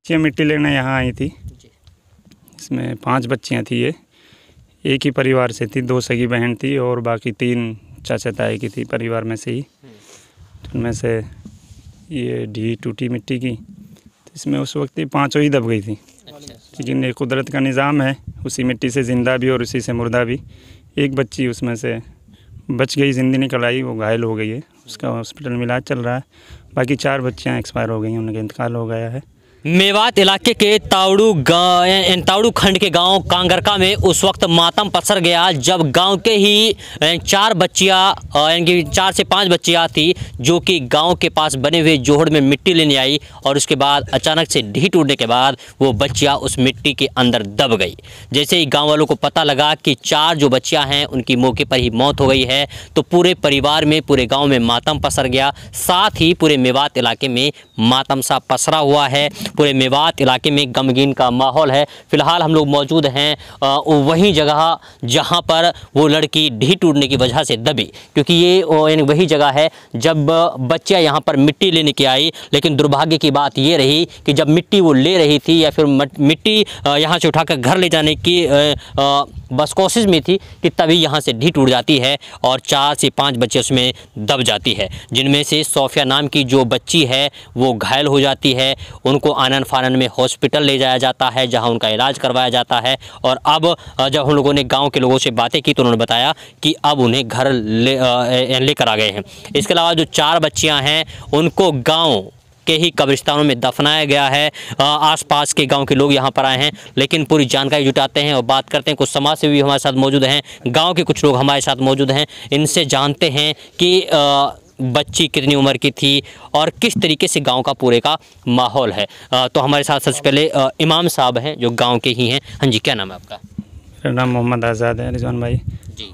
बच्चियाँ मिट्टी लेने यहाँ आई थी। इसमें 5 बच्चियाँ थी। ये एक ही परिवार से थी, 2 सगी बहन थी और बाकी 3 चाचा ताई की थी परिवार में से ही। उनमें से ये ढी टूटी मिट्टी की, तो इसमें उस वक्त ही 5 ही दब गई थी। लेकिन ये कुदरत का निज़ाम है, उसी मिट्टी से ज़िंदा भी और उसी से मुर्दा भी। एक बच्ची उसमें से बच गई, ज़िंदी निकल आई, वो घायल हो गई है, उसका हॉस्पिटल में इलाज चल रहा है। बाकी 4 बच्चियाँ एक्सपायर हो गई हैं, उनका इंतकाल हो गया है। मेवात इलाके के तावड़ू खंड के गांव कांगरका में उस वक्त मातम पसर गया जब गांव के ही 4 बच्चियां यानी 4 से 5 बच्चियां थी जो कि गांव के पास बने हुए जोहड़ में मिट्टी लेने आई और उसके बाद अचानक से ढीठ टूटने के बाद वो बच्चियां उस मिट्टी के अंदर दब गई। जैसे ही गाँव वालों को पता लगा कि 4 जो बच्चियाँ हैं उनकी मौके पर ही मौत हो गई है तो पूरे परिवार में, पूरे गाँव में मातम पसर गया। साथ ही पूरे मेवात इलाके में मातम सा पसरा हुआ है। पूरे मेवात इलाके में गमगीन का माहौल है। फिलहाल हम लोग मौजूद हैं वही जगह जहां पर वो लड़की ढीठ टूटने की वजह से दबी, क्योंकि ये वही जगह है जब बच्चियां यहां पर मिट्टी लेने के आई। लेकिन दुर्भाग्य की बात ये रही कि जब मिट्टी वो ले रही थी या फिर मिट्टी यहां से उठाकर घर ले जाने की बस कोशिश में थी कि तभी यहाँ से ढीठ टूट जाती है और 4 से 5 बच्चे उसमें दब जाती है, जिनमें से सोफिया नाम की जो बच्ची है वो घायल हो जाती है। उनको आनन फानन में हॉस्पिटल ले जाया जाता है जहाँ उनका इलाज करवाया जाता है। और अब जब हम लोगों ने गाँव के लोगों से बातें की तो उन्होंने बताया कि अब उन्हें घर लेकर आ गए हैं। इसके अलावा जो 4 बच्चियाँ हैं उनको गाँव के ही कब्रिस्तानों में दफनाया गया है। आसपास के गांव के लोग यहां पर आए हैं, लेकिन पूरी जानकारी जुटाते हैं और बात करते हैं। कुछ समाज सेवी भी हमारे साथ मौजूद हैं, गांव के कुछ लोग हमारे साथ मौजूद हैं। इनसे जानते हैं कि बच्ची कितनी उम्र की थी और किस तरीके से गांव का पूरे का माहौल है। तो हमारे साथ सबसे पहले इमाम साहब हैं जो गाँव के ही हैं। हाँ जी, क्या नाम है आपका? मेरा नाम मोहम्मद आज़ाद है रिजवान भाई,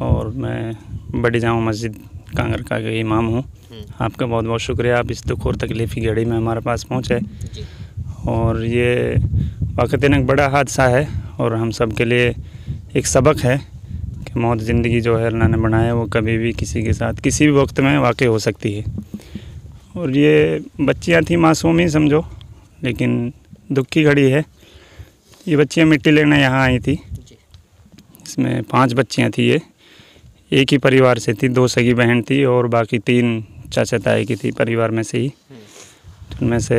और मैं बड़ी जामा मस्जिद कांगरका के इमाम हूँ। आपका बहुत बहुत शुक्रिया, आप इस दुख और तकलीफ़ की घड़ी में हमारे पास पहुँचे। और ये वाक़ईन एक बड़ा हादसा है और हम सब के लिए एक सबक है कि मौत ज़िंदगी जो है अल्लाह ने बनाया वो कभी भी किसी के साथ किसी भी वक्त में वाक़ई हो सकती है। और ये बच्चियाँ थी मासूम ही समझो, लेकिन दुख की घड़ी है। ये बच्चियाँ मिट्टी लेने यहाँ आई थी। इसमें 5 बच्चियाँ थी। ये एक ही परिवार से थी, 2 सगी बहन थी और बाकी 3 चाचा ताई की थी परिवार में से ही। उनमें से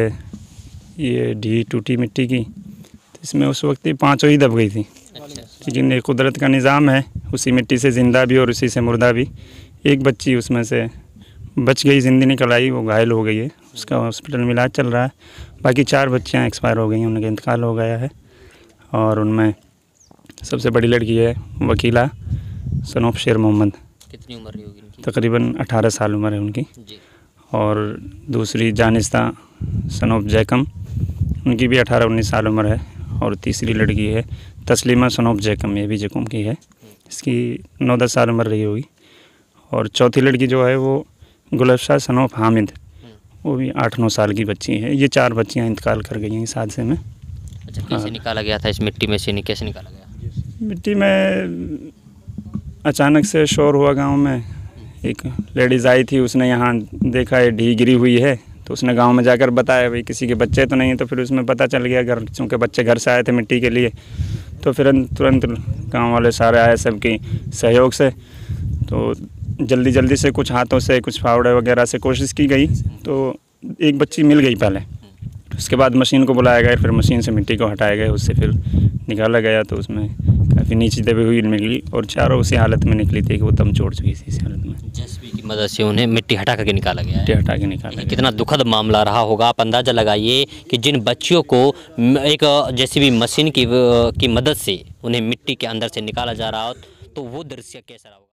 ये ढी टूटी मिट्टी की, तो इसमें उस वक्त ही 5 ही दब गई थी। लेकिन ये कुदरत का निज़ाम है, उसी मिट्टी से ज़िंदा भी और उसी से मुर्दा भी। एक बच्ची उसमें से बच गई, ज़िंदी निकल आई, वो घायल हो गई है, उसका हॉस्पिटल में इलाज चल रहा है। बाकी 4 बच्चियाँ एक्सपायर हो गई हैं, उनका इंतकाल हो गया है। और उनमें सबसे बड़ी लड़की है वकीला सनोफ शेर मोहम्मद। कितनी उम्र होगी उनकी? तकरीबन 18 साल उम्र है उनकी जी। और दूसरी जानिस्ता सनोफ जैकम, उनकी भी 18-19 साल उम्र है। और तीसरी लड़की है तस्लीमा सनोफ जैकम, ये भी जैकम की है, इसकी 9-10 साल उम्र रही होगी। और चौथी लड़की जो है वो गुलफ्शा सनोफ हामिद, वो भी 8-9 साल की बच्ची है। ये 4 बच्चियाँ इंतकाल कर गई हैं इस हादसे में। अच्छा, कैसे निकाला गया था इस मिट्टी में से? कैसे निकाला गया? मिट्टी में अचानक से शोर हुआ गांव में। एक लेडीज़ आई थी, उसने यहाँ देखा है ढी गिरी हुई है, तो उसने गांव में जाकर बताया भाई किसी के बच्चे तो नहीं है। तो फिर उसमें पता चल गया, घर चूँकि बच्चे घर से आए थे मिट्टी के लिए, तो फिर तुरंत गांव वाले सारे आए सबकी सहयोग से। तो जल्दी से कुछ हाथों से, कुछ फावड़े वगैरह से कोशिश की गई, तो एक बच्ची मिल गई पहले। उसके बाद मशीन को बुलाया गया, फिर मशीन से मिट्टी को हटाया गया, उससे फिर निकाला गया। तो उसमें काफ़ी नीचे दबी हुई निकली और 4 उसी हालत में निकली थी कि वो दम छोड़ चुकी थी इस हालत में। जेसीबी की मदद से उन्हें मिट्टी हटा करके निकाला गया है। मिट्टी हटा के निकाला गया। कितना दुखद मामला रहा होगा। आप अंदाज़ा लगाइए कि जिन बच्चियों को एक जेसीबी मशीन की मदद से उन्हें मिट्टी के अंदर से निकाला जा रहा हो तो वो दृश्य कैसा रहा होगा।